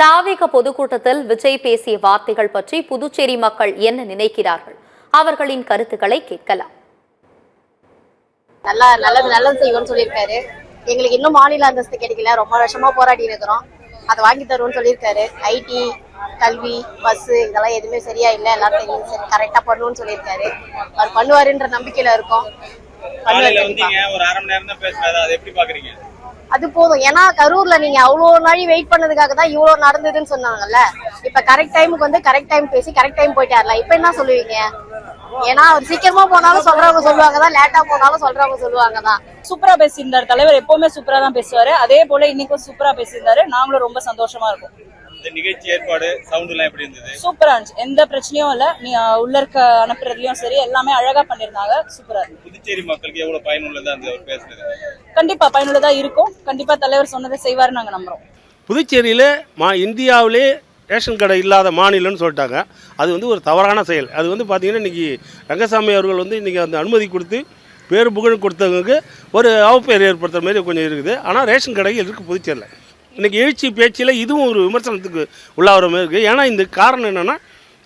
தாவேக பொதுக்கூட்டத்தில் விஜய் பேசிய வார்த்தைகள் பற்றி புதுச்சேரி மக்கள் என்ன நினைக்கிறார்கள்? அவர்களின் கருத்துக்களை கேட்கலாம். நல்லது செய்வோம்னு சொல்லியிருக்காரு. எங்களுக்கு இன்னும் மாநில அந்தஸ்து கிடைக்கல, ரொம்ப வருஷமா போராடி இருக்கிறோம். அதை வாங்கி தருவோம்னு சொல்லியிருக்காரு. ஐடி, கல்வி, பஸ் இதெல்லாம் எதுவுமே சரியா இல்லை, எல்லாத்தையும் கரெக்டா பண்ணுவோம்னு சொல்லியிருக்காரு. அவர் பண்ணுவாருன்ற நம்பிக்கையில இருக்கோம். அது போதும். ஏன்னா கரூர்ல நீங்க அவ்வளவு நாளி வெயிட் பண்ணதுக்காக தான் இவ்வளவு நடந்ததுன்னு சொன்னாங்கல்ல. இப்ப கரெக்ட் டைமுக்கு வந்து கரெக்ட் டைம் பேசி கரெக்ட் டைம் போயிட்டார்ல. இப்ப என்ன சொல்லுவீங்க? ஏன்னா அவர் சீக்கிரமா போனாலும் சொல்றவங்க சொல்லுவாங்க தான், லேட்டா போனாலும் சொல்றவங்க சொல்லுவாங்க தான். சூப்பரா பேசியிருந்தாரு தலைவர். எப்பவுமே சூப்பரா தான் பேசுவாரு. அதே போல இன்னைக்கும் சூப்பரா பேசியிருந்தாரு. நாங்களும் ரொம்ப சந்தோஷமா இருக்கும். நிகழ்ச்சி ஏற்பாடு சவுண்ட் எல்லாம் எப்படி இருந்தது? சூப்பரா இருந்துச்சு. எந்த பிரச்சனையும் இல்ல. நீ உள்ள இருக்க அனுப்புறதுலயும் சரி, எல்லாமே அழகா பண்ணிருந்தாங்க. சூப்பரா இருந்துச்சு. புதுச்சேரி மக்களுக்கு எவ்வளவு பயனுள்ளதா அவர் பேசுறது? கண்டிப்பா பயனுள்ளதா இருக்கும். கண்டிப்பா தலைவர் சொன்னதை செய்வாரு நாங்க நம்புறோம். புதுச்சேரியில இந்தியாவிலே ரேஷன் கடை இல்லாத மாநிலம்னு சொல்லிட்டாங்க. அது வந்து ஒரு தவறான செயல். அது வந்து பார்த்தீங்கன்னா இன்றைக்கி ரங்கசாமி அவர்கள் வந்து இன்றைக்கி அந்த அனுமதி கொடுத்து பேர் புகழ் கொடுத்தவங்களுக்கு ஒரு அவப்பெயர் ஏற்படுத்துகிற மாதிரி கொஞ்சம் இருக்குது. ஆனால் ரேஷன் கடைகள் இருக்குது புதுச்சேரியில். இன்றைக்கி எழுச்சி பேச்சில் இதுவும் ஒரு விமர்சனத்துக்கு உள்ளாகிற மாதிரி இருக்குது. ஏன்னா இந்த காரணம் என்னென்னா,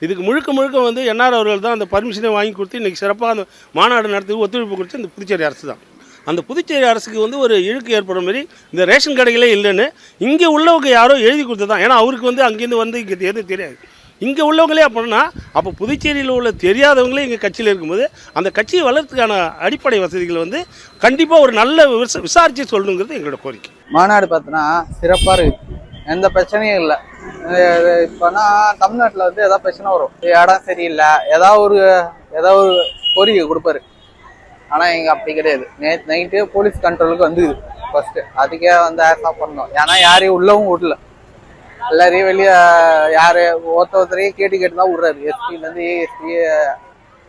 இதுக்கு முழுக்க வந்து என்ஆர் அவர்கள் தான் அந்த பர்மிஷனை வாங்கி கொடுத்து இன்றைக்கி சிறப்பாக அந்த மாநாடு நடத்தி ஒத்துழைப்பு கொடுத்து இந்த புதுச்சேரி அரசு தான். அந்த புதுச்சேரி அரசுக்கு வந்து ஒரு இழுக்கு ஏற்படுற மாதிரி இந்த ரேஷன் கடைகளே இல்லைன்னு இங்கே உள்ளவங்க யாரோ எழுதி கொடுத்து தான். ஏன்னா அவருக்கு வந்து அங்கேருந்து வந்து இங்கே எதுவும் தெரியாது. இங்கே உள்ளவங்களே அப்படின்னா அப்போ புதுச்சேரியில் உள்ள தெரியாதவங்களே இங்கே கட்சியில் இருக்கும்போது அந்த கட்சியை வளர்த்துக்கான அடிப்படை வசதிகள் வந்து கண்டிப்பாக ஒரு நல்ல விசாரித்து சொல்லணுங்கிறது எங்களோட கோரிக்கை. மாநாடு பார்த்தோன்னா சிறப்பாக இருக்குது, எந்த பிரச்சனையும் இல்லை. இப்போனா தமிழ்நாட்டில் வந்து எதாவது பிரச்சனை வரும், இடம் சரியில்லை, ஏதாவது ஒரு கோரிக்கை கொடுப்பாரு. ஆனால் இங்கே அப்படி கிடையாது. நேற்று நைட்டு போலீஸ் கண்ட்ரோலுக்கு வந்துது ஃபர்ஸ்ட்டு. அதுக்கே வந்து ஆஸ் ஆஃப் பண்ணோம். ஏன்னா யாரையும் உள்ளவும் விடல, எல்லாரையும் வெளியே ஒருத்தரையும் கேட்டு தான் விடுறாரு. எஸ்பிலேருந்து ஏஎஸ்பி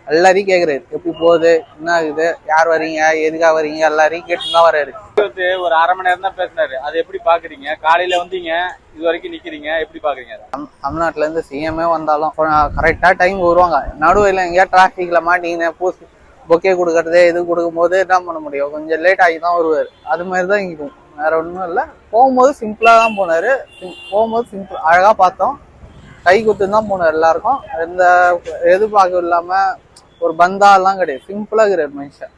எல்லாரையும் கேட்குறாரு, எப்படி போகுது, என்ன ஆகுது, யார் வரீங்க, எதுக்காக வரீங்க, எல்லாரையும் கேட்டு தான் வர்றாரு. ஒரு அரை மணி நேரம் தான் பேசினாரு. அது எப்படி பாக்குறீங்க? காலையில வந்தீங்க, இது வரைக்கும் நிக்கிறீங்க, எப்படி பாக்குறீங்க? தமிழ்நாட்டுல இருந்து சிஎம்ஏ வந்தாலும் கரெக்டா டைம் வருவாங்க. நடுவில் எங்கேயா டிராஃபிக்ல மாட்டீங்கன்னு பொக்கே கொடுக்கறது இது கொடுக்கும் போது என்ன பண்ண முடியும், கொஞ்சம் லேட் ஆகி தான் வருவார். அது மாதிரி தான் இங்கும், வேற ஒன்றும் இல்லை. போகும்போது சிம்பிளா தான் போனாரு. போகும்போது சிம்பிள் அழகா பார்த்தோம், கை குத்து தான் போனார் எல்லாருக்கும். எந்த எதிர்பார்க்க இல்லாம ஒரு பந்தா எல்லாம் கிடையாது, சிம்பிளா இருக்கிறார் மனுஷன்.